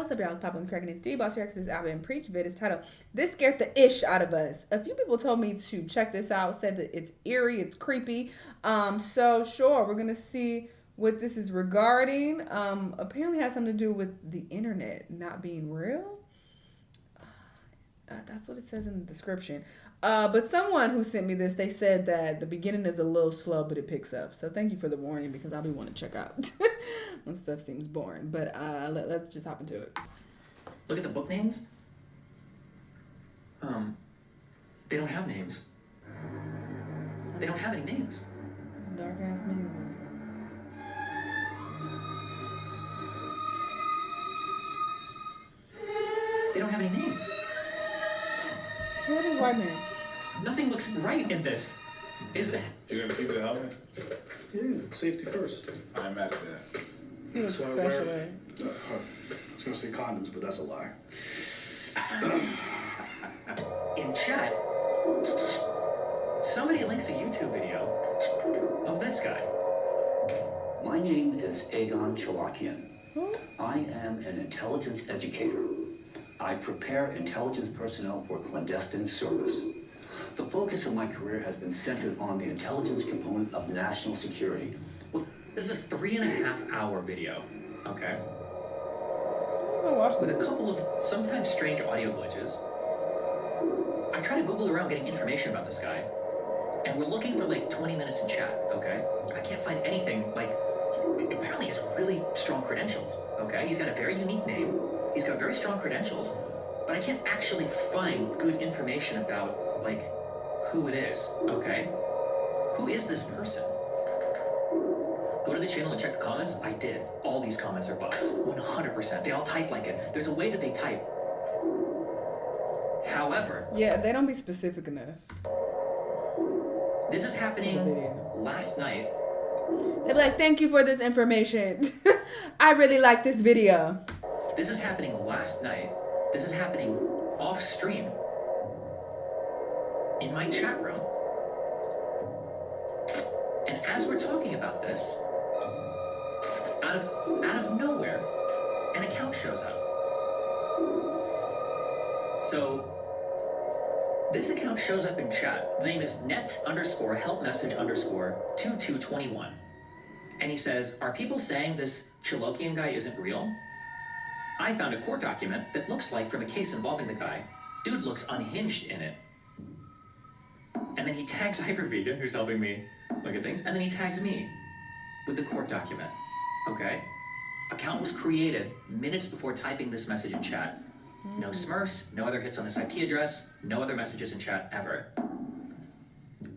what's up, y'all? It's Papa and Craig and it's D. Boss reacts to this album and preach vid. It's titled "This Scared the Ish Out of Us." A few people told me to check this out. Said that it's eerie, it's creepy. So sure, we're gonna see what this is regarding. Apparently has something to do with the internet not being real. That's what it says in the description. But someone who sent me this, they said that the beginning is a little slow, but it picks up. So thank you for the warning because I'll be wanting to check out when stuff seems boring. But let's just hop into it. Look at the book names. They don't have names. They don't have any names. It's dark ass music. They don't have any names. Who is this white man? Nothing looks right in this, is it? You're gonna keep the helmet? Yeah, safety first. I'm at that. He looks That's why I special. wear- I was gonna say condoms, but that's a lie. In chat, somebody links a YouTube video of this guy. My name is Egon Cholakian. Who? I am an intelligence educator. I prepare intelligence personnel for clandestine service. The focus of my career has been centered on the intelligence component of national security. This is a 3.5-hour video, okay? I'm gonna watch With a this. couple of sometimes strange audio glitches. I try to Google around getting information about this guy, and we're looking for like 20 minutes in chat, okay? I can't find anything, like, apparently he has really strong credentials, okay? He's got a very unique name, he's got very strong credentials, but I can't actually find good information about, like, who it is, okay? Who is this person? Go to the channel and check the comments. I did. All these comments are bots. 100%. They all type like it. There's a way that they type. However, Yeah, they don't be specific enough. this is Video. happening last night. They be like, "Thank you for this information. I really like this video." This is happening last night. This is happening off stream in my chat room. And as we're talking about this, out of nowhere, an account shows up. So this account shows up in chat. The name is net_help_message_2221. And he says, "Are people saying this Cholakian guy isn't real? I found a court document that looks like from a case involving the guy. Dude looks unhinged in it." And then he tags Hypervegan, who's helping me look at things, and then he tags me with the court document. Okay? Account was created minutes before typing this message in chat. No smurfs, no other hits on this IP address, no other messages in chat ever.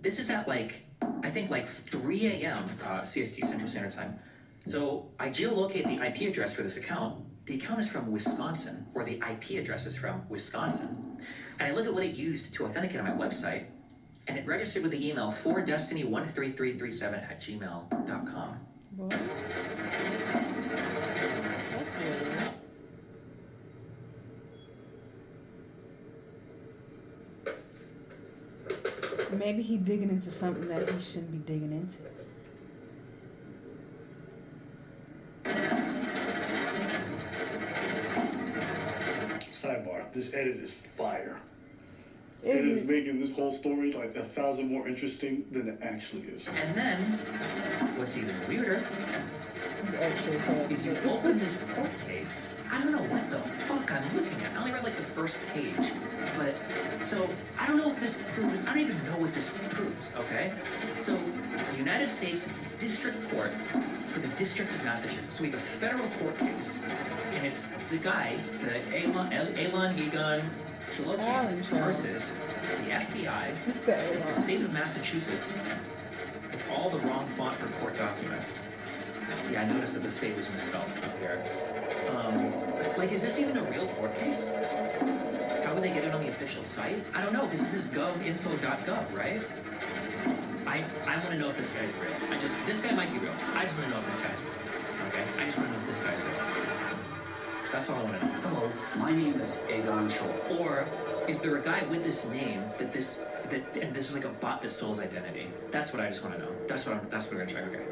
This is at like, I think like 3 a.m. CST, Central Standard Time. So I geolocate the IP address for this account. The account is from Wisconsin, or the IP address is from Wisconsin. And I look at what it used to authenticate on my website, and it registered with the email 4destiny13337@gmail.com. What? That's weird. Maybe he digging into something that he shouldn't be digging into. Sidebar, this edit is fire. Is It is it? making this whole story like 1,000 more interesting than it actually is. And then, what's even weirder It's extra as hell. is you open this court case. I don't know what the fuck I'm looking at. I only read like the first page. But, so, I don't know if this proves, I don't even know what this proves, okay? So, United States District Court for the District of Massachusetts. So we have a federal court case, and it's the guy, the Egon Cholakian versus the FBI, the state of Massachusetts. It's all the wrong font for court documents. Yeah, I noticed that the state was misspelled up here. Like, is this even a real court case? How would they get it on the official site? I don't know, because this is govinfo.gov, right? I want to know if this guy's real. This guy might be real. I just want to know if this guy's real. Okay? I just want to know if this guy's real. That's all I want to know. Hello, my name is Egon Chol. Or is there a guy with this name and this is like a bot that stole his identity? That's what I just want to know. That's what we're gonna check. Okay.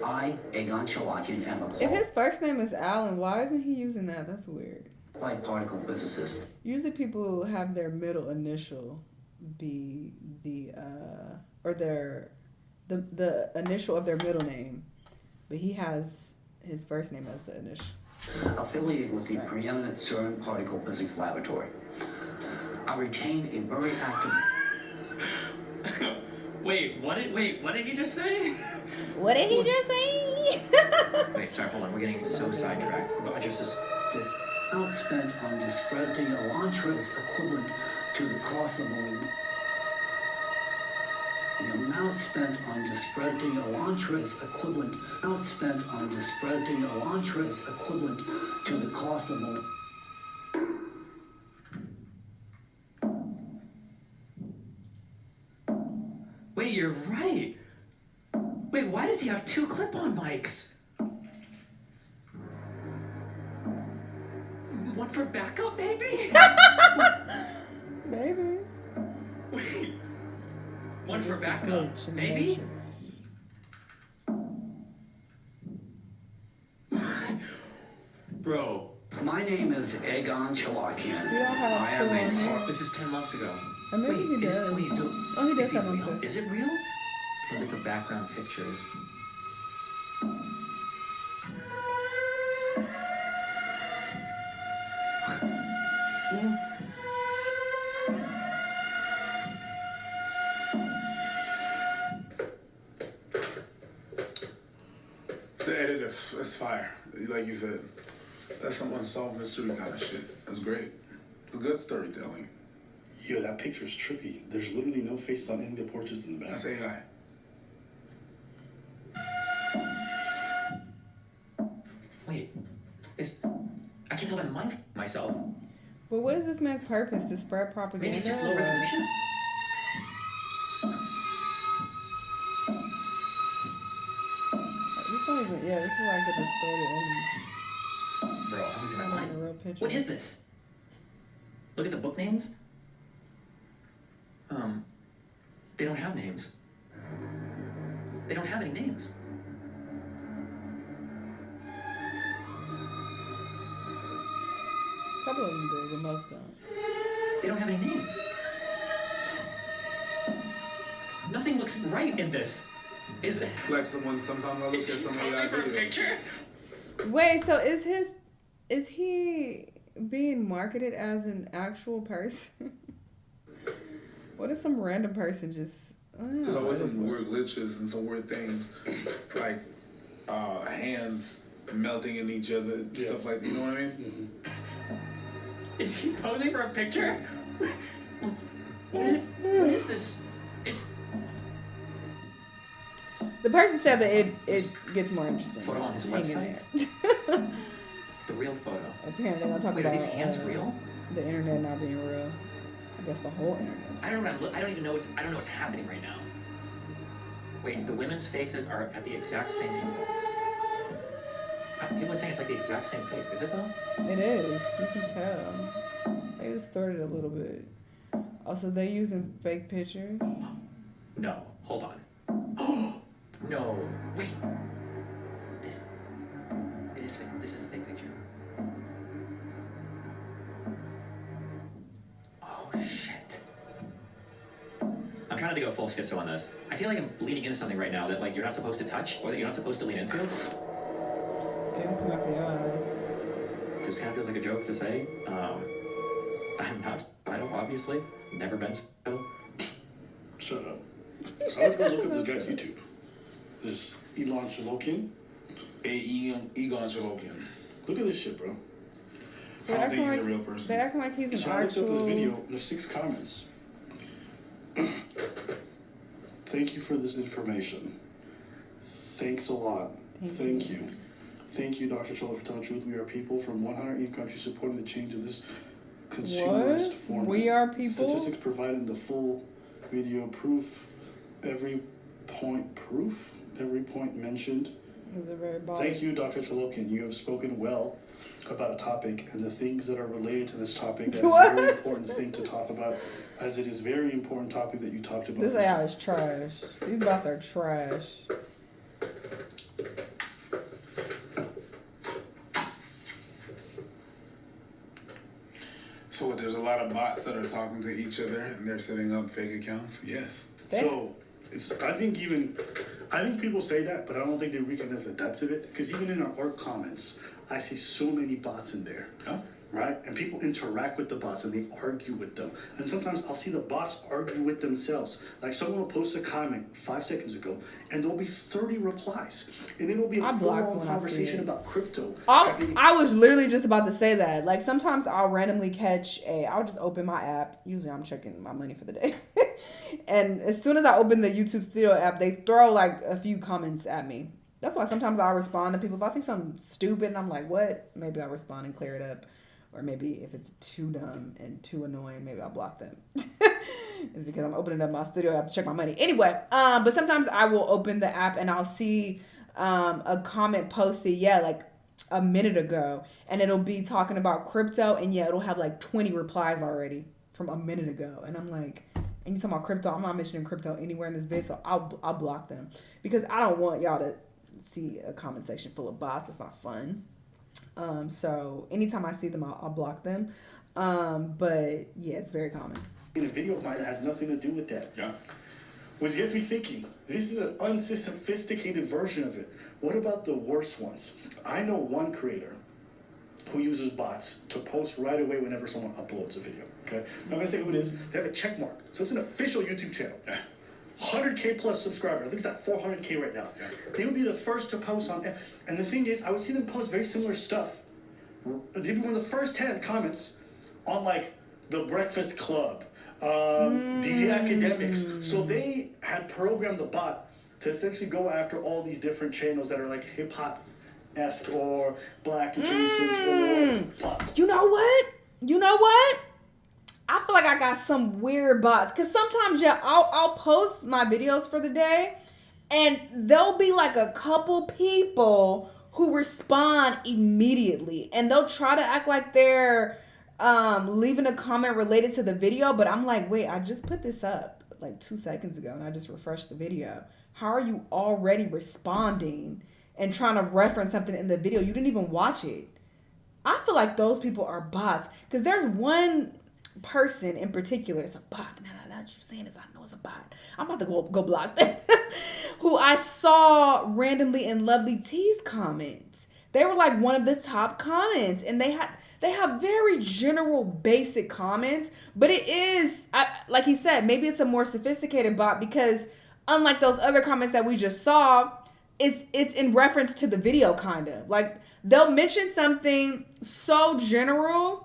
I, Egon Cholakian, am a If his first name is Alan, why isn't he using that? That's weird. qualified particle physicist. Usually people have their middle initial be or the initial of their middle name, but he has his first name as the initial. Affiliated with the preeminent CERN particle physics laboratory. I retain a very active... Wait, what did he just say? What did he just say? Wait, sorry, hold on. We're getting so sidetracked. But just this. outspent on discrediting Elantra is equivalent to the cost of owning. The amount spent on discrediting Elantra is equivalent. Outspent on discrediting Elantra is equivalent to the cost of owning. Wait, you're right. Wait, why does he have 2 clip-on mics? One for backup, maybe? Maybe. Wait. One for backup, Glitch in the maybe? Matrix. Bro, My name is Egon Cholakian. You don't have I am to a on here. this is 10 months ago. Or maybe he does. Wait, so Oh, he does is he have one real? too. Is it real? Look at the background pictures. The edit is fire. Like you said, that's some unsolved mystery kind of shit. That's great. It's good storytelling. Yo, that picture's trippy. There's literally no face on any of the portraits in the back. That's AI. Wait, I can't tell if I'm mind myself. But what is this man's purpose? To spread propaganda? Maybe it's just or low what? resolution. This don't even. Yeah, this is like a distorted image. Bro, I'm losing my Not even a mind. real picture. What is this? Look at the book names. They don't have names. They don't have any names. A couple of them do, but most don't. They don't have any names. Nothing looks right in this. Is it? Like sometimes I look at some AI videos. Wait, so is he being marketed as an actual person? What if some random person just? There's always some weird glitches and some weird things, like hands melting in each other, stuff like that. You know what I mean? Is he posing for a picture? What is this? It's The person said that it gets more interesting. Photo on his Hang in website? there. the real photo. Apparently, they're gonna talk Wait, are about these hands real? the internet not being real. I guess the whole internet. I don't even know I don't know what's happening right now. Wait, the women's faces are at the exact same angle. People are saying it's like the exact same face. Is it though? It is. You can tell. They distorted a little bit. Also, they're using fake pictures. No. Hold on. Oh no. Wait. This is fake. This is a fake picture. Oh shit. I'm trying to go full schizo on this. I feel like I'm leaning into something right now that like you're not supposed to touch or that you're not supposed to lean into. They don't come out the eyes. This kind of feels like a joke to say. I'm not idle, obviously. Never been so. Shut up. So let's go look up this guy's YouTube. This Egon Cholakian. Egon Cholakian. Look at this shit, bro. So I don't they're think acting he's like, a real person. they're acting like he's an So I looked up his actual. video. There's 6 comments. Thank you for this information. Thanks a lot. Thank you. Thank you, Dr. Chola, for telling the truth. We are people from 108 countries supporting the change of this consumerist What? format. We are people? Statistics providing the full video proof. Every point mentioned. Is it very bald? Thank you, Dr. Cholakian. You have spoken well about a topic and the things that are related to this topic. That is a very important thing to talk about, as it is a very important topic that you talked about. This AI is trash. These bots are trash. So there's a lot of bots that are talking to each other and they're setting up fake accounts? Yes. So I think people say that, but I don't think they recognize the depth of it. Because even in our comments, I see so many bots in there. Oh. Right? And people interact with the bots and they argue with them. And sometimes I'll see the bots argue with themselves. Like someone will post a comment 5 seconds ago and there'll be 30 replies. And it'll be a full-on conversation about crypto. I was literally just about to say that. Like sometimes I'll randomly catch I'll just open my app. Usually I'm checking my money for the day. And as soon as I open the YouTube Studio app, they throw like a few comments at me. That's why sometimes I'll respond to people. If I see something stupid and I'm like, what? Maybe I'll respond and clear it up. Or maybe if it's too dumb and too annoying, maybe I'll block them. It's because I'm opening up my studio app to check my money. Anyway, but sometimes I will open the app and I'll see a comment posted, like a minute ago. And it'll be talking about crypto. And it'll have like 20 replies already from a minute ago. And I'm like, and you talking about crypto? I'm not mentioning crypto anywhere in this video. So I'll block them. Because I don't want y'all to see a comment section full of bots. It's not fun. So anytime I see them, I'll block them. But yeah, it's very common. In a video of mine that has nothing to do with that. Yeah. Which gets me thinking, this is an unsophisticated version of it. What about the worst ones? I know one creator who uses bots to post right away whenever someone uploads a video. Okay? I'm not gonna say who it is. They have a check mark. So it's an official YouTube channel. 100K plus subscriber. I think it's at 400K right now. They would be the first to post on, and the thing is, I would see them post very similar stuff. They'd be one of the first 10 comments on like the Breakfast Club, DJ Academics. So they had programmed the bot to essentially go after all these different channels that are like hip hop-esque or black adjacent or pop. You know what? I feel like I got some weird bots. Because sometimes, I'll post my videos for the day. And there'll be like a couple people who respond immediately. And they'll try to act like they're leaving a comment related to the video. But I'm like, wait, I just put this up like 2 seconds ago. And I just refreshed the video. How are you already responding and trying to reference something in the video? You didn't even watch it. I feel like those people are bots. Because there's one person in particular, it's a bot. Now what you're saying is I know it's a bot. I'm about to go block that. Who I saw randomly in Lovely T's comments. They were like one of the top comments, and they have very general, basic comments. But it is, like he said, maybe it's a more sophisticated bot because unlike those other comments that we just saw, it's in reference to the video, kind of like they'll mention something so general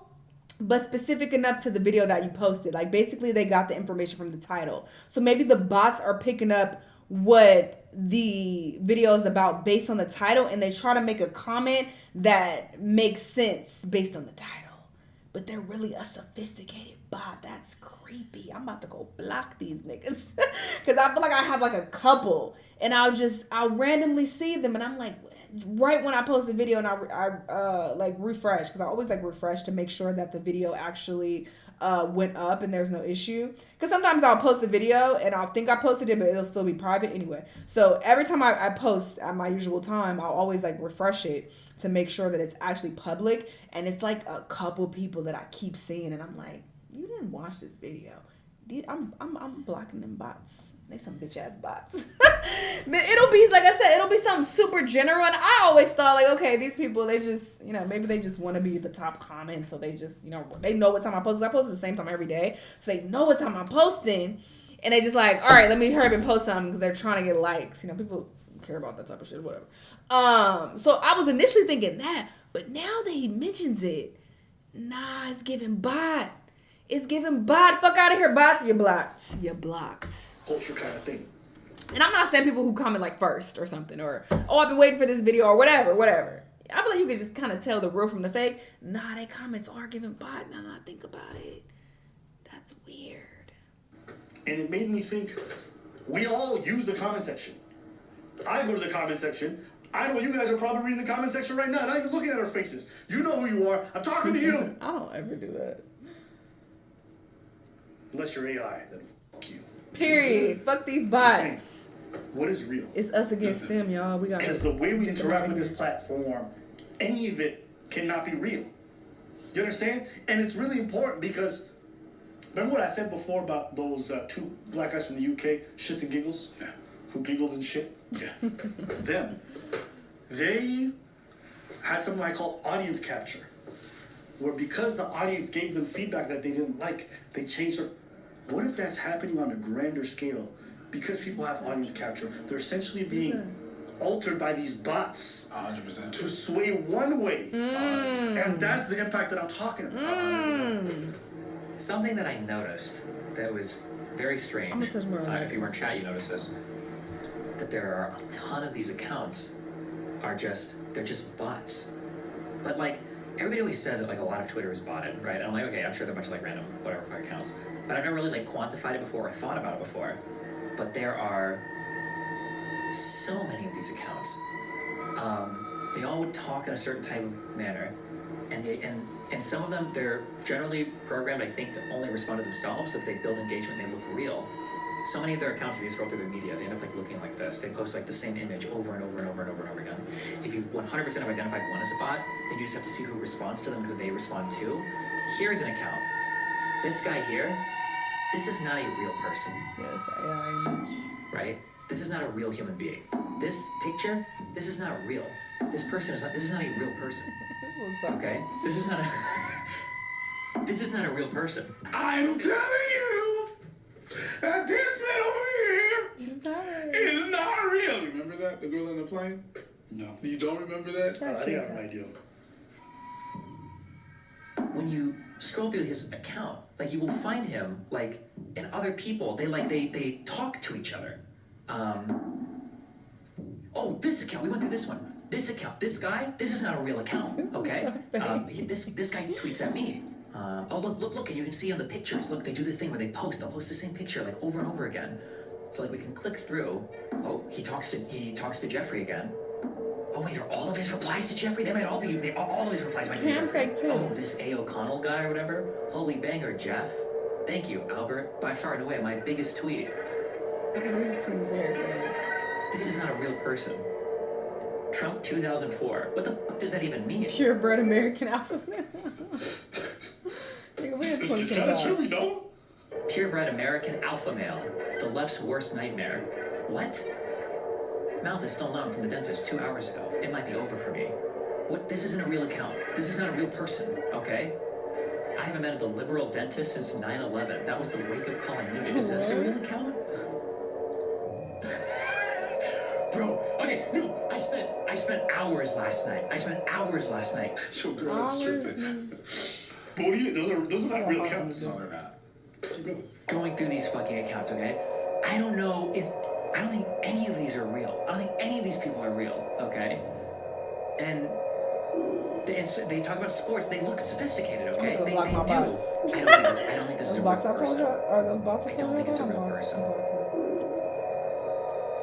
but specific enough to the video that you posted. Like basically they got the information from the title. So maybe the bots are picking up what the video is about based on the title, and they try to make a comment that makes sense based on the title. But they're really a sophisticated bot. That's creepy. I'm about to go block these niggas. Because I feel like I have like a couple. And I'll randomly see them. And I'm like, right when I post the video and I like refresh. Because I always like refresh to make sure that the video actually went up and there's no issue. Because sometimes I'll post a video and I'll think I posted it, but it'll still be private anyway. So every time I post at my usual time, I'll always like refresh it to make sure that it's actually public. And it's like a couple people that I keep seeing, and I'm like, you didn't watch this video. I'm blocking them bots. They some bitch ass bots. But it'll be, like I said, it'll be something super general. And I always thought like, okay, these people, they just, maybe they just want to be the top comment. So they just, they know what time I post. I post at the same time every day. So they know what time I'm posting. And they just like, all right, let me hurry up and post something because they're trying to get likes. People care about that type of shit or whatever. So I was initially thinking that, but now that he mentions it, nah, it's giving bot. It's giving bot. Fuck out of here, bots. You're blocked. You're blocked. Culture kind of thing. And I'm not saying people who comment like first or something, or, oh, I've been waiting for this video or whatever. I feel like you can just kind of tell the real from the fake. Nah, they comments are giving bot. Now that I think about it, that's weird. And it made me think, we all use the comment section. I go to the comment section. I know you guys are probably reading the comment section right now, not even looking at our faces. You know who you are. I'm talking to you. I don't ever do that. Unless you're AI, then fuck you. Period. Fuck these bots. Saying, what is real? It's us against them, y'all. Because the way we interact with this platform, any of it cannot be real. You understand? And it's really important because remember what I said before about those two black guys from the UK, Shits and Giggles, who giggled and shit? Yeah. Them. They had something I call audience capture, where because the audience gave them feedback that they didn't like, they changed their... What if that's happening on a grander scale? Because people have audience capture, they're essentially being altered by these bots 100%. to sway one way. And that's the impact that I'm talking about. Something that I noticed that was very strange. I'm gonna touch more on that. If you were in chat, you noticed this. That there are a ton of these accounts they're just bots. But like everybody always says that like a lot of Twitter is botted, right? And I'm like, okay, I'm sure they're a bunch of like random whatever fuck accounts. But I've never really like quantified it before or thought about it before. But there are so many of these accounts. They all would talk in a certain type of manner, and some of them they're generally programmed, I think, to only respond to themselves. So that they build engagement, they look real. So many of their accounts, if you scroll through their media, they end up like looking like this. They post like the same image over and over and over and over and over again. If you 100% have identified one as a bot, then you just have to see who responds to them and who they respond to. Here's an account. This guy here, this is not a real person. Yes, AI image. Right? This is not a real human being. This picture, this is not real. This is not a real person. Okay? This is not a real person. I'm telling you that this man over here is not real. Remember that? The girl in the plane? No. You don't remember that? I have no idea. When you scroll through his account, like you will find him like and other people, they talk to each other. Oh, this account, we went through this one. This account, this guy, this is not a real account, okay? This guy tweets at me. Oh, look, and you can see on the pictures, look, they do the thing where they'll post the same picture like over and over again. So like we can click through. Oh, he talks to Jeffrey again. Oh wait, are all of his replies to Jeffrey? They might all be, all of his replies might be to Jeffrey. Fake too. Oh, this A. O'Connell guy or whatever. Holy banger, Jeff. Thank you, Albert. By far and away, my biggest tweet. This is not a real person. Trump 2004. What the fuck does that even mean? Purebred American alpha male. Nigga, we had It's kind of true, you know? Purebred American alpha male. The left's worst nightmare. What? Mouth is still numb from the dentist 2 hours ago. It might be over for me. What? This isn't a real account. This is not a real person, okay? I haven't been to the liberal dentist since 9/11. That was the wake-up call I needed. Is this a real account? Bro, okay, no, I spent hours last night. Your girl is tripping. But what do you, those are not real accounts. No, they're not. Going through these fucking accounts, okay? I don't think any of these are real. I don't think any of these people are real, okay? And they talk about sports. They look sophisticated, okay? They do. I don't think this is a real person. Are those bots? I don't think it's a real person.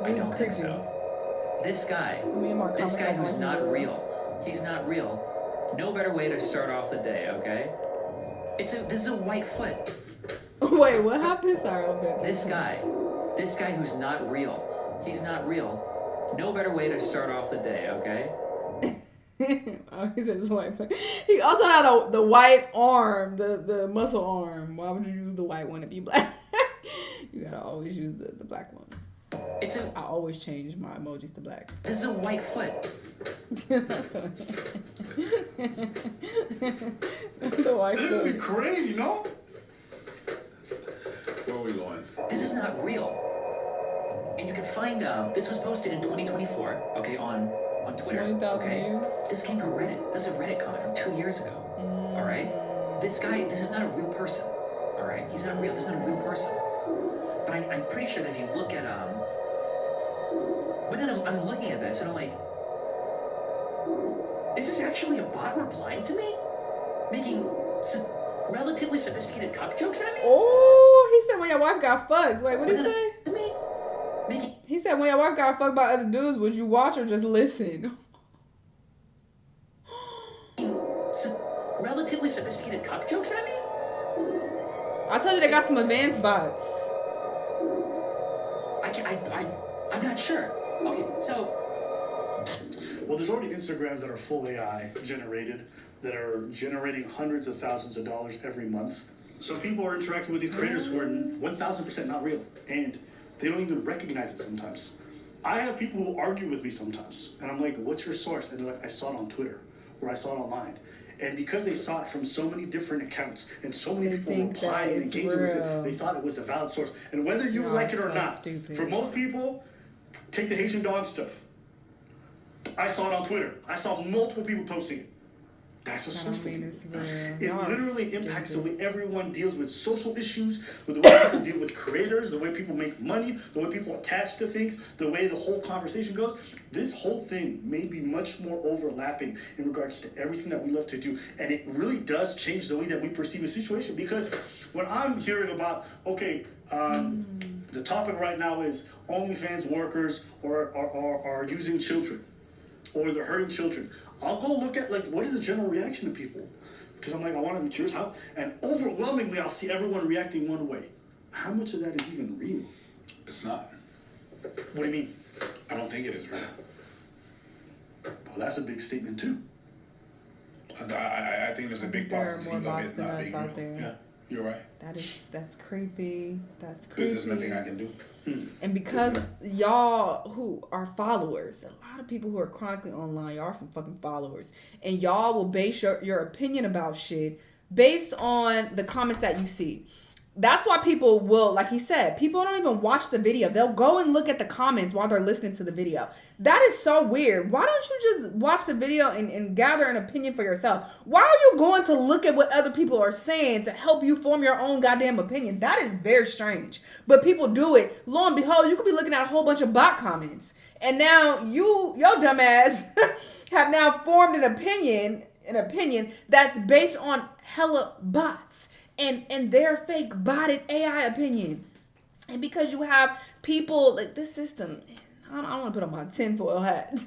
I don't think so. This guy who's not real. He's not real. No better way to start off the day, okay? This is a white foot. Wait, what happened? Sorry, a bit. This guy who's not real. He's not real. No better way to start off the day, okay? Oh, he said it's white foot. He also had the white arm, the muscle arm. Why would you use the white one if you black? You gotta always use the black one. I always change my emojis to black. This is a white foot. The white This foot. is crazy, no? Where are we going? This is not real. And you can find this was posted in 2024, okay, on Twitter. 20,000 Okay, views. this came from Reddit. This is a Reddit comment from 2 years ago. All right, this guy, this is not a real person. All right, he's not real. This is not a real person. But I'm pretty sure that if you look at but then I'm looking at this and I'm like, is this actually a bot replying to me, making relatively sophisticated cuck jokes at me? Oh, he said when your wife got fucked. Wait, what did he say? To me? Making He said when your wife got fucked by other dudes, would you watch or just listen? relatively sophisticated cuck jokes at me? I told you they got some advanced bots. I'm not sure. Okay, so Well, there's already Instagrams that are full AI generated. that are generating hundreds of thousands of dollars every month. So people are interacting with these creators who are 1,000% not real, and they don't even recognize it sometimes. I have people who argue with me sometimes, and I'm like, what's your source? And they're like, I saw it on Twitter, or I saw it online. And because they saw it from so many different accounts, and so many people replied and engaged with it, they thought it was a valid source. And whether you like it or not, for most people, take the Haitian dog stuff. I saw it on Twitter. I saw multiple people posting it. That's a source for you. It literally impacts the way everyone deals with social issues, with the way people deal with creators, the way people make money, the way people attach to things, the way the whole conversation goes. This whole thing may be much more overlapping in regards to everything that we love to do. And it really does change the way that we perceive a situation. Because when I'm hearing about, okay, the topic right now is OnlyFans workers are using children, or they're hurting children. I'll go look at, like, what is the general reaction to people? Because I'm like, I want to be curious how. And overwhelmingly, I'll see everyone reacting one way. How much of that is even real? It's not. What do you mean? I don't think it is real. Well, that's a big statement, too. I think there's a big possibility of it not being real. There. Yeah, you're right. That's creepy. That's creepy. There's nothing I can do. And because y'all who are followers, a lot of people who are chronically online, y'all are some fucking followers. And y'all will base your opinion about shit based on the comments that you see. That's why people will, like he said, people don't even watch the video. They'll go and look at the comments while they're listening to the video. That is so weird. Why don't you just watch the video and gather an opinion for yourself? Why are you going to look at what other people are saying to help you form your own goddamn opinion? That is very strange. But people do it. Lo and behold, you could be looking at a whole bunch of bot comments. And now your dumb ass have now formed an opinion that's based on hella bots. And their fake botted AI opinion. And because you have people like this system, I don't want to put on my tinfoil hat,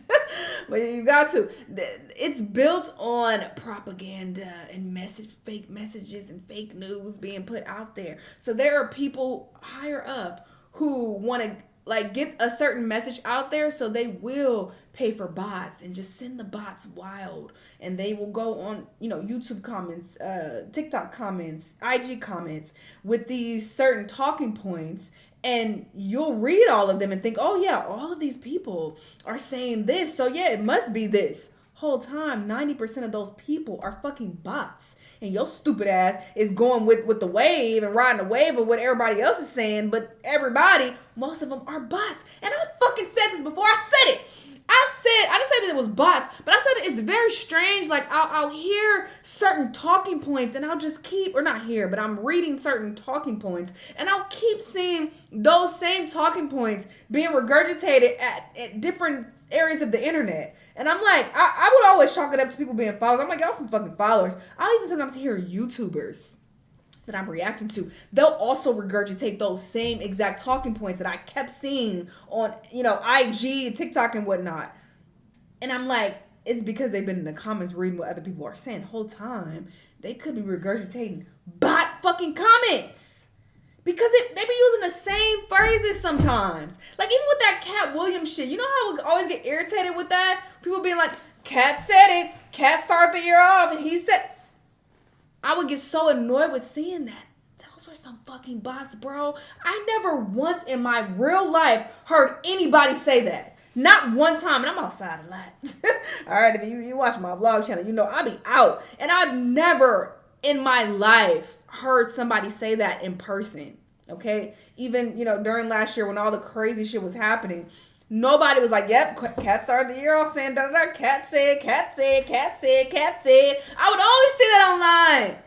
but you got to. It's built on propaganda and fake messages and fake news being put out there. So there are people higher up who want to like get a certain message out there, so they will pay for bots and just send the bots wild, and they will go on, YouTube comments, TikTok comments, IG comments with these certain talking points, and you'll read all of them and think, oh yeah, all of these people are saying this, so yeah, it must be this. Whole time, 90% of those people are fucking bots. And your stupid ass is going with the wave and riding the wave of what everybody else is saying, but most of them are bots. And I fucking said this before. I said it. I didn't say that it was bots, but I said that it's very strange. Like, I'll hear certain talking points and I'll just I'm reading certain talking points and I'll keep seeing those same talking points being regurgitated at different areas of the internet. And I'm like, I would always chalk it up to people being followers. I'm like, y'all some fucking followers. I'll even sometimes hear YouTubers that I'm reacting to. They'll also regurgitate those same exact talking points that I kept seeing on, IG, TikTok, and whatnot. And I'm like, it's because they've been in the comments reading what other people are saying the whole time. They could be regurgitating bot fucking comments. Because they be using the same phrases sometimes. Like, even with that Cat Williams shit, you know how I would always get irritated with that? People being like, Cat said it. Cat started the year off, and he said... I would get so annoyed with seeing that. Those were some fucking bots, bro. I never once in my real life heard anybody say that. Not one time. And I'm outside a lot. All right, if you watch my vlog channel, I be out. And I've never in my life heard somebody say that in person. Okay? Even, during last year when all the crazy shit was happening, nobody was like, yep, Cat started the year off saying da-da-da, Cat said. I would always see that online.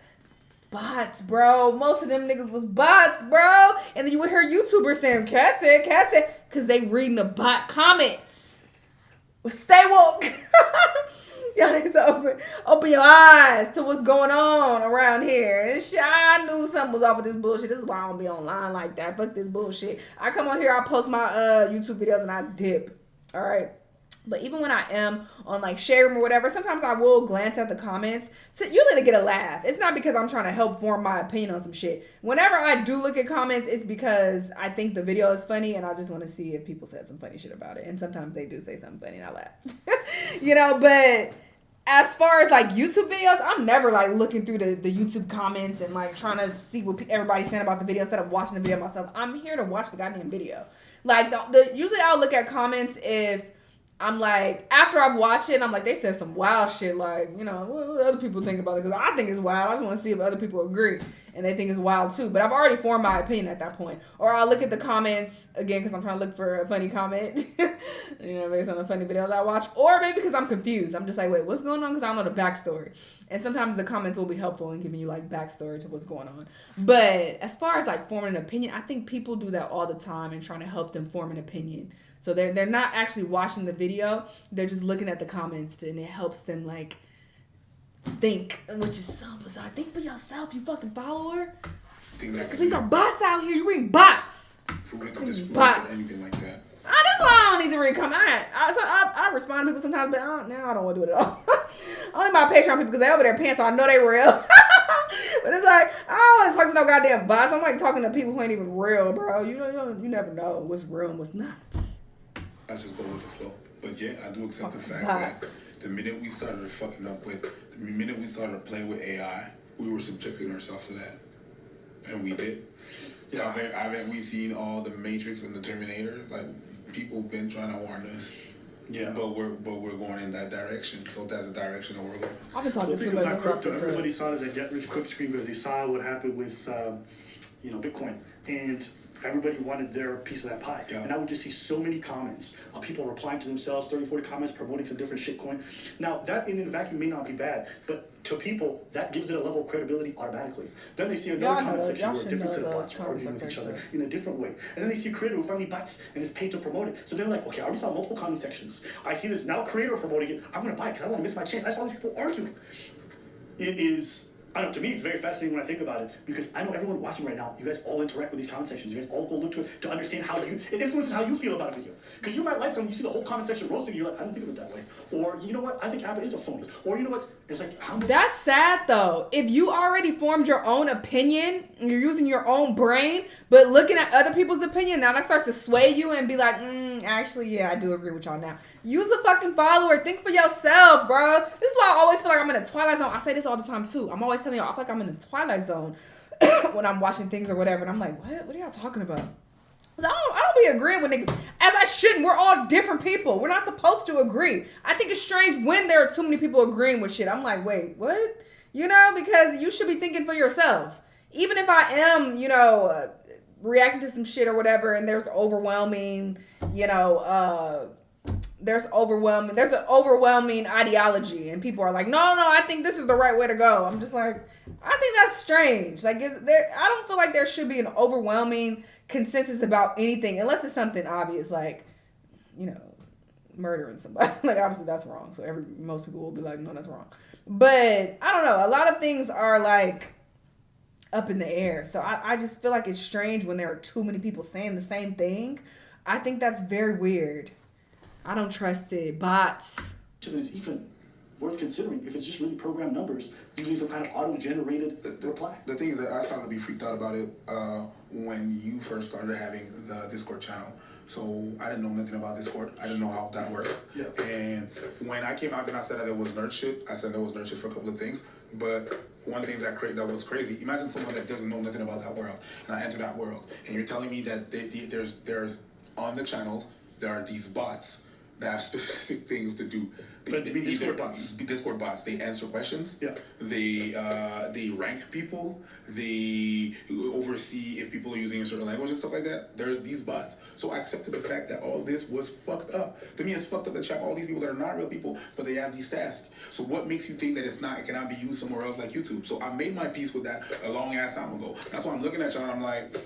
Bots, bro. Most of them niggas was bots, bro. And then you would hear YouTubers saying, Cat said, because they reading the bot comments. Well, stay woke. Y'all need to open your eyes to what's going on around here. And shit, I knew something was off with this bullshit. This is why I don't be online like that. Fuck this bullshit. I come on here, I post my YouTube videos, and I dip. All right. But even when I am on like Share Room or whatever, sometimes I will glance at the comments usually to get a laugh. It's not because I'm trying to help form my opinion on some shit. Whenever I do look at comments, it's because I think the video is funny and I just want to see if people said some funny shit about it. And sometimes they do say something funny and I laugh. But as far as like YouTube videos, I'm never like looking through the YouTube comments and like trying to see what everybody's saying about the video instead of watching the video myself. I'm here to watch the goddamn video. Like usually I'll look at comments if I'm like, after I've watched it, and I'm like, they said some wild shit, like, you know, what other people think about it? Because I think it's wild. I just want to see if other people agree, and they think it's wild too. But I've already formed my opinion at that point. Or I'll look at the comments, again, because I'm trying to look for a funny comment, you know, based on the funny videos I watch. Or maybe because I'm confused. I'm just like, wait, what's going on? Because I don't know the backstory. And sometimes the comments will be helpful in giving you, like, backstory to what's going on. But as far as, like, forming an opinion, I think people do that all the time and trying to help them form an opinion. So they're not actually watching the video. They're just looking at the comments, and it helps them, like, think, which is so bizarre. Think for yourself, you fucking follower. Because these are bots out here. You read bots. Bots. Or anything like that. That's why I don't need to read comments. I respond to people sometimes, but now I don't want to do it at all. Only my Patreon people, because they over there paying, so I know they real. But it's like, I don't want to talk to no goddamn bots. I'm like talking to people who ain't even real, bro. You never know what's real and what's not. I just go with the flow. But yeah, I do accept the fact that the minute we started fucking up with, the minute we started to play with AI, we were subjecting ourselves to that. And we did. Yeah, haven't we seen all the Matrix and the Terminator? Like, people been trying to warn us. Yeah. But we're going in that direction. So that's the direction that we're going. I've been talking to about crypto. Everybody saw it as a get-rich-quick scheme because they saw what happened with, Bitcoin. And everybody wanted their piece of that pie. Yeah. And I would just see so many comments of people replying to themselves, 30, 40 comments promoting some different shitcoin. Now, that in a vacuum may not be bad, but to people, that gives it a level of credibility automatically. Then they see another comment section where a different set of bots are arguing with each other in a different way. And then they see a creator who finally bites and is paid to promote it. So they're like, okay, I already saw multiple comment sections. I see this now creator promoting it. I'm going to buy it because I don't want to miss my chance. I saw these people arguing. It is... I don't know, to me, it's very fascinating when I think about it because I know everyone watching right now, you guys all interact with these comment sections. You guys all go look to it to understand how it influences how you feel about a video. Because you might like something, you see the whole comment section roasting, you're like, I don't think of it that way. Or, you know what, I think Abba is a phony. Or, you know what, it's like, how much... That's sad, though. If you already formed your own opinion, and you're using your own brain, but looking at other people's opinion, now that starts to sway you and be like, actually, yeah, I do agree with y'all now. Use a fucking follower. Think for yourself, bro. This is why I always feel like I'm in a Twilight Zone. I say this all the time, too. I'm always telling y'all, I feel like I'm in a Twilight Zone when I'm watching things or whatever. And I'm like, what? What are y'all talking about? Because I don't be agreeing with niggas. As I shouldn't. We're all different people. We're not supposed to agree. I think it's strange when there are too many people agreeing with shit. I'm like, wait, what? You know, because you should be thinking for yourself. Even if I am, reacting to some shit or whatever, and there's overwhelming, there's an overwhelming ideology, and people are like, no, I think this is the right way to go. I'm just like, I think that's strange. Like, I don't feel like there should be an overwhelming consensus about anything, unless it's something obvious, like, murdering somebody. Like, obviously that's wrong. So most people will be like, no, that's wrong. But I don't know. A lot of things are like up in the air. So I just feel like it's strange when there are too many people saying the same thing. I think that's very weird. I don't trust it. Bots. Is even worth considering if it's just really programmed numbers using some kind of auto-generated reply. The thing is that I started to be freaked out about it when you first started having the Discord channel. So I didn't know nothing about Discord. I didn't know how that works. Yeah. And when I came out and I said that it was nerd shit, I said it was nerd shit for a couple of things. But one thing that was crazy, imagine someone that doesn't know nothing about that world, and I enter that world, and you're telling me that there's on the channel, there are these bots that have specific things to do. But Discord bots. Discord bots. They answer questions. Yeah. They rank people. They oversee if people are using a certain language and stuff like that. There's these bots. So I accepted the fact that all this was fucked up. To me, it's fucked up that you have all these people that are not real people, but they have these tasks. So what makes you think that it cannot be used somewhere else like YouTube? So I made my peace with that a long ass time ago. That's why I'm looking at y'all and I'm like,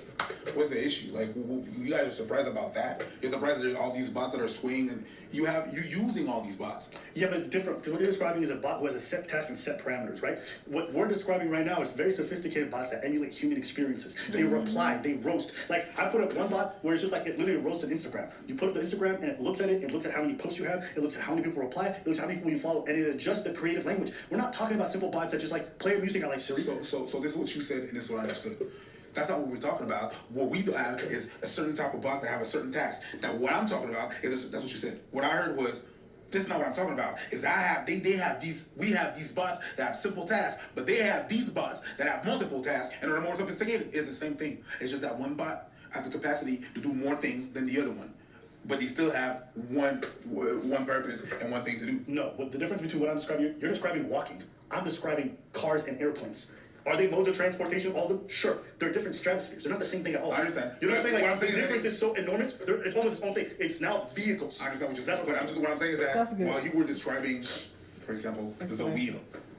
what's the issue? Like, you guys are surprised about that? You're surprised that there's all these bots that are swinging and you're using all these bots. Yeah, but it's different because what you're describing is a bot who has a set task and set parameters, right? What we're describing right now is very sophisticated bots that emulate human experiences. They reply, they roast. Like, I put up one bot where it's just like it literally roasts an Instagram. You put up the Instagram and it looks at it, it looks at how many posts you have, it looks at how many people reply, it looks at how many people you follow, and it adjusts the creative language. We're not talking about simple bots that just like play music. I like Siri. So this is what you said, and this is what I understood. That's not what we're talking about. What we have is a certain type of bots that have a certain task. Now, what I'm talking about is that's what you said. What I heard was This is not what I'm talking about. Is we have these bots that have simple tasks, but they have these bots that have multiple tasks and are more sophisticated. It's the same thing. It's just that one bot has the capacity to do more things than the other one. But they still have one purpose and one thing to do. No, but the difference between what I'm describing, you're describing walking. I'm describing cars and airplanes. Are they modes of transportation, all of them? Sure. They're different stratospheres. They're not the same thing at all. I understand. You know what I'm saying? What Like, I'm saying the difference is so enormous, it's almost its own thing. It's now vehicles. I understand what you're saying. What I'm saying is that while you were describing, for example, the wheel,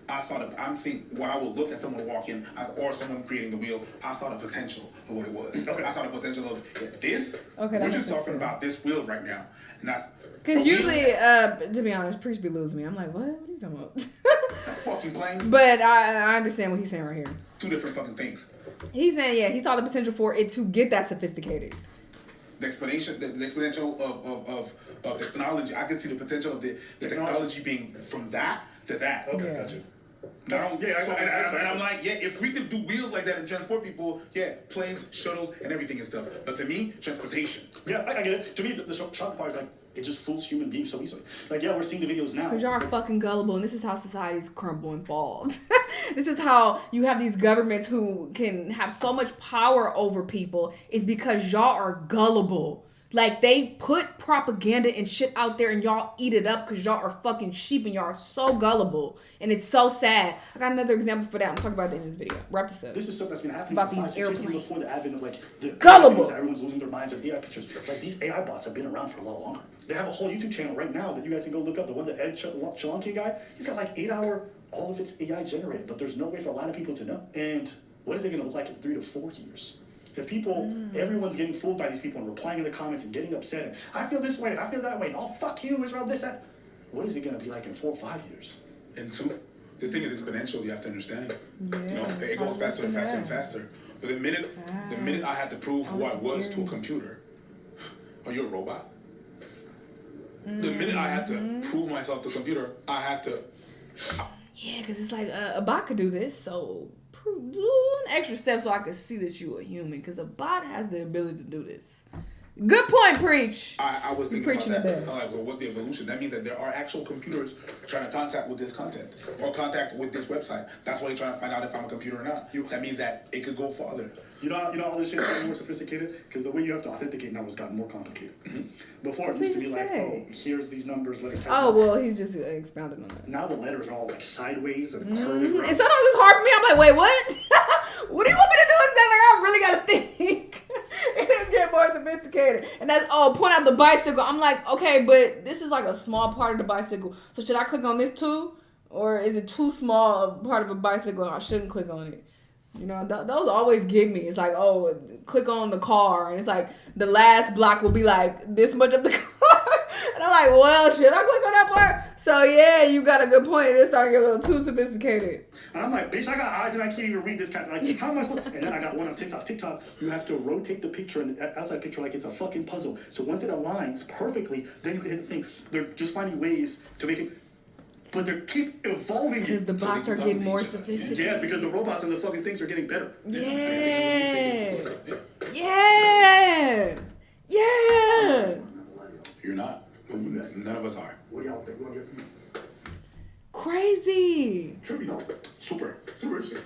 I'm seeing when I would look at someone walking or someone creating the wheel, I saw the potential of what it was. Okay. I saw the potential of this. Okay, we're just talking about this wheel right now, and that's because usually, to be honest, Preach be losing me. I'm like, what are you talking about? fucking plane. But I understand what he's saying right here. Two different fucking things. He's saying, he saw the potential for it to get that sophisticated. The exponential of technology. I can see the potential of the technology being from that to that. Okay, gotcha. And I'm like, if we could do wheels like that and transport people, planes, shuttles, and everything and stuff. But to me, transportation. Yeah, I get it. To me, the shocking part is like, it just fools human beings so easily. Like, we're seeing the videos now. Because y'all are fucking gullible, and this is how societies crumble and fall. This is how you have these governments who can have so much power over people is because y'all are gullible. Like, they put propaganda and shit out there and y'all eat it up because y'all are fucking sheep and y'all are so gullible. And it's so sad. I got another example for that. I'm talking about at the end of this video. Wrap this up. This is stuff that's been happening about for 5-6 years before the advent of, like, the gullible. Everyone's losing their minds of AI pictures. Like, these AI bots have been around for a lot longer. They have a whole YouTube channel right now that you guys can go look up. The one that Ed Cholakian guy, he's got like 8-hour, all of it's AI generated, but there's no way for a lot of people to know. And what is it going to look like in 3 to 4 years? If people, everyone's getting fooled by these people and replying in the comments and getting upset, and I feel this way and I feel that way, and oh, fuck you, Israel, this, that. What is it going to be like in 4 or 5 years? And two, this thing is exponential, you have to understand. Yeah, you know, it goes faster and faster and faster. But the minute I had to prove who I was to a computer, are you a robot? The minute I had to prove myself to a computer, I had to... Yeah, because it's like a bot could do this, so do an extra step so I can see that you a human, because a bot has the ability to do this. Good point, Preach. I was thinking about that. I'm like, well, what's the evolution? That means that there are actual computers trying to contact with this content or contact with this website. That's why they're trying to find out if I'm a computer or not. That means that it could go farther. You know all this shit is getting more sophisticated? Because the way you have to authenticate now has gotten more complicated. Before it used to be like, oh, here's these numbers, letters. Well, he's just expounded on that. Now the letters are all like sideways and curly. And sometimes it's hard for me. I'm like, wait, what? What do you want me to do exactly? I really gotta think. It's getting more sophisticated. And that's, point out the bicycle. I'm like, okay, but this is like a small part of the bicycle. So should I click on this too? Or is it too small a part of a bicycle? I shouldn't click on it. You know, those always give me. It's like, click on the car. And it's like, the last block will be like this much of the car. And I'm like, well, should I click on that part? So, yeah, you got a good point. It's starting to get a little too sophisticated. And I'm like, bitch, I got eyes and I can't even read this kind of, like, how am I supposed to? And then I got one on TikTok. TikTok, you have to rotate the picture and the outside picture like it's a fucking puzzle. So once it aligns perfectly, then you can hit the thing. They're just finding ways to make it. But they keep evolving. Because the bots are getting more sophisticated. Yes, because the robots and the fucking things are getting better. Yeah. Yeah. Yeah. You're not. None of us are. What do y'all think? What do you think? Crazy. Should be no. Super, interesting.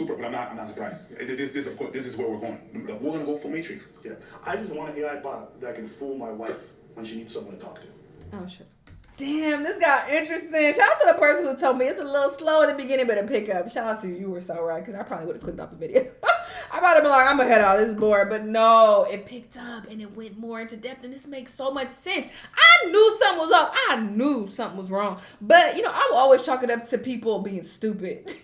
but I'm not surprised. This of course, this is where we're going. We're gonna go for Matrix. Yeah, I just want an AI bot that can fool my wife when she needs someone to talk to. Oh shit. Damn, this got interesting. Shout out to the person who told me it's a little slow in the beginning, but it pick up. Shout out to you. You were so right, because I probably would have clicked off the video. I probably been like, I'm gonna head out. This is boring. But no, it picked up and it went more into depth, and this makes so much sense. I knew something was up. I knew something was wrong. But, I will always chalk it up to people being stupid.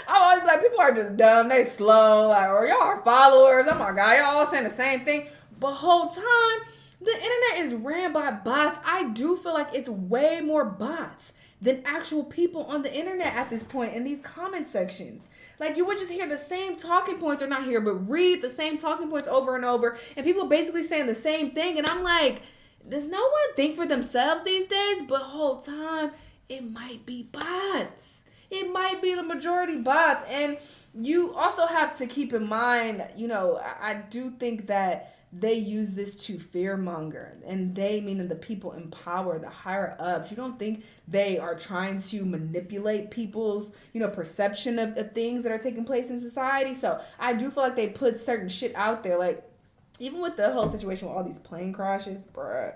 I always be like, people are just dumb. They slow. Like, or y'all are followers. Oh my God, y'all all saying the same thing. But whole time, the internet is ran by bots. I do feel like it's way more bots than actual people on the internet at this point in these comment sections. Like, you would just hear the same talking points, or not hear, but read the same talking points over and over, and people basically saying the same thing. And I'm like, does no one think for themselves these days? But whole time, it might be bots. It might be the majority bots. And you also have to keep in mind, I do think that they use this to fearmonger, and they meaning the people in power, the higher ups. You don't think they are trying to manipulate people's, perception of things that are taking place in society? So I do feel like they put certain shit out there, like even with the whole situation with all these plane crashes, bruh.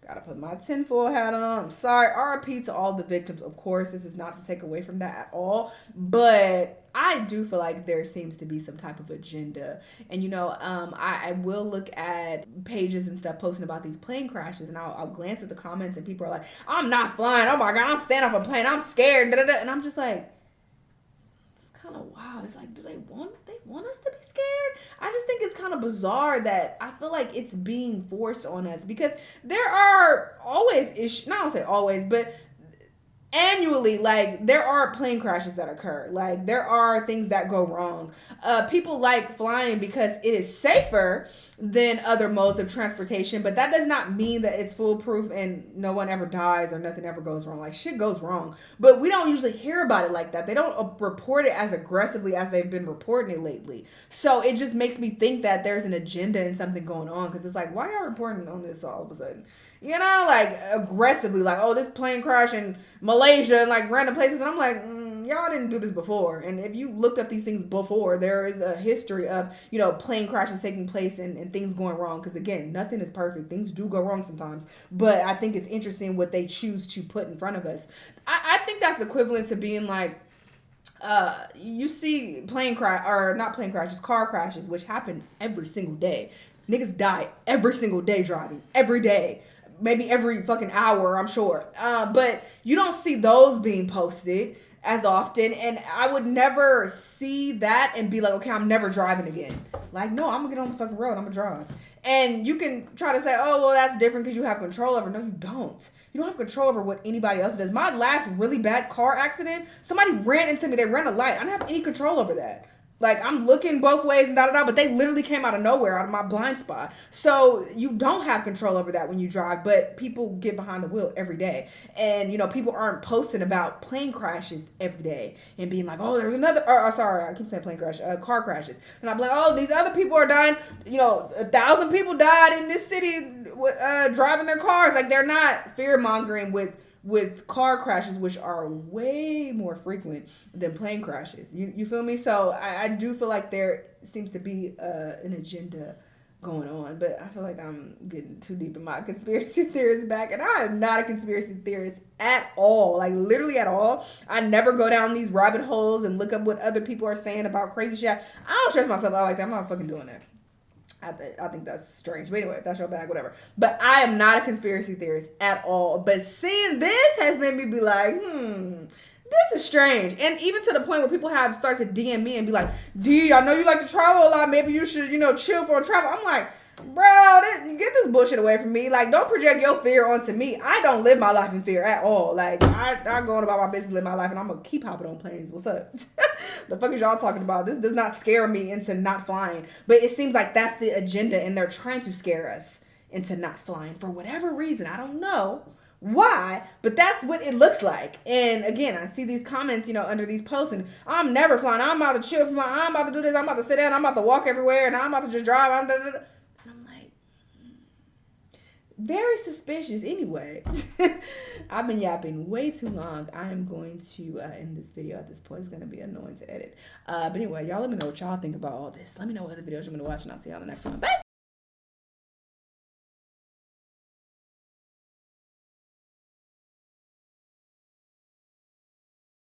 Gotta put my tinfoil hat on. I'm sorry. RIP to all the victims. Of course, this is not to take away from that at all. But I do feel like there seems to be some type of agenda. And, I will look at pages and stuff posting about these plane crashes. And I'll glance at the comments and people are like, I'm not flying. Oh, my God. I'm staying off a plane. I'm scared. Da, da, da. And I'm just like, kind of wild. It's like, do they want us to be scared? I just think it's kind of bizarre that I feel like it's being forced on us, because there are always issues, not I don't say always, but annually, like, there are plane crashes that occur. Like, there are things that go wrong. People like flying because it is safer than other modes of transportation, but that does not mean that it's foolproof and no one ever dies or nothing ever goes wrong. Like, shit goes wrong, but we don't usually hear about it like that. They don't report it as aggressively as they've been reporting it lately. So it just makes me think that there's an agenda and something going on, because it's like, why are y'all reporting on this all of a sudden? Like, aggressively, like, oh, this plane crash in Malaysia and, like, random places. And I'm like, y'all didn't do this before. And if you looked up these things before, there is a history of, plane crashes taking place and things going wrong. Because, again, nothing is perfect. Things do go wrong sometimes. But I think it's interesting what they choose to put in front of us. I think that's equivalent to being like, you see car crashes, which happen every single day. Niggas die every single day driving, every day. Maybe every fucking hour, I'm sure. But you don't see those being posted as often. And I would never see that and be like, okay, I'm never driving again. Like, no, I'm gonna get on the fucking road. I'm gonna drive. And you can try to say, oh, well, that's different because you have control over. No, you don't. You don't have control over what anybody else does. My last really bad car accident, somebody ran into me. They ran a light. I didn't have any control over that. Like, I'm looking both ways and da-da-da, but they literally came out of nowhere, out of my blind spot. So you don't have control over that when you drive, but people get behind the wheel every day. And, people aren't posting about plane crashes every day and being like, oh, there's another, sorry, I keep saying plane crash, car crashes. And I'm like, oh, these other people are dying. 1,000 people died in this city driving their cars. Like, they're not fear-mongering with car crashes, which are way more frequent than plane crashes. You feel me? So I do feel like there seems to be an agenda going on, but I feel like I'm getting too deep in my conspiracy theorist back, and I am not a conspiracy theorist at all, like literally at all. I never go down these rabbit holes and look up what other people are saying about crazy shit. I don't stress myself out like that. I'm not fucking doing that. I think that's strange. But anyway, that's your bag, whatever. But I am not a conspiracy theorist at all. But seeing this has made me be like, this is strange. And even to the point where people have started to DM me and be like, D, I know you like to travel a lot. Maybe you should, chill for a travel. I'm like, bro, get this bullshit away from me. Like, don't project your fear onto me. I don't live my life in fear at all. Like, I go on about my business, live my life, and I'm going to keep hopping on planes. What's up? The fuck is y'all talking about? This does not scare me into not flying. But it seems like that's the agenda, and they're trying to scare us into not flying for whatever reason. I don't know why, but that's what it looks like. And again, I see these comments, under these posts, and I'm never flying. I'm about to chill from I'm about to do this. I'm about to sit down. I'm about to walk everywhere, and I'm about to just drive. And I'm like, very suspicious. Anyway, I've been yapping way too long. I am going to end this video at this point. It's going to be annoying to edit. But anyway, y'all let me know what y'all think about all this. Let me know what other videos you want to watch, and I'll see y'all in the next one. Bye!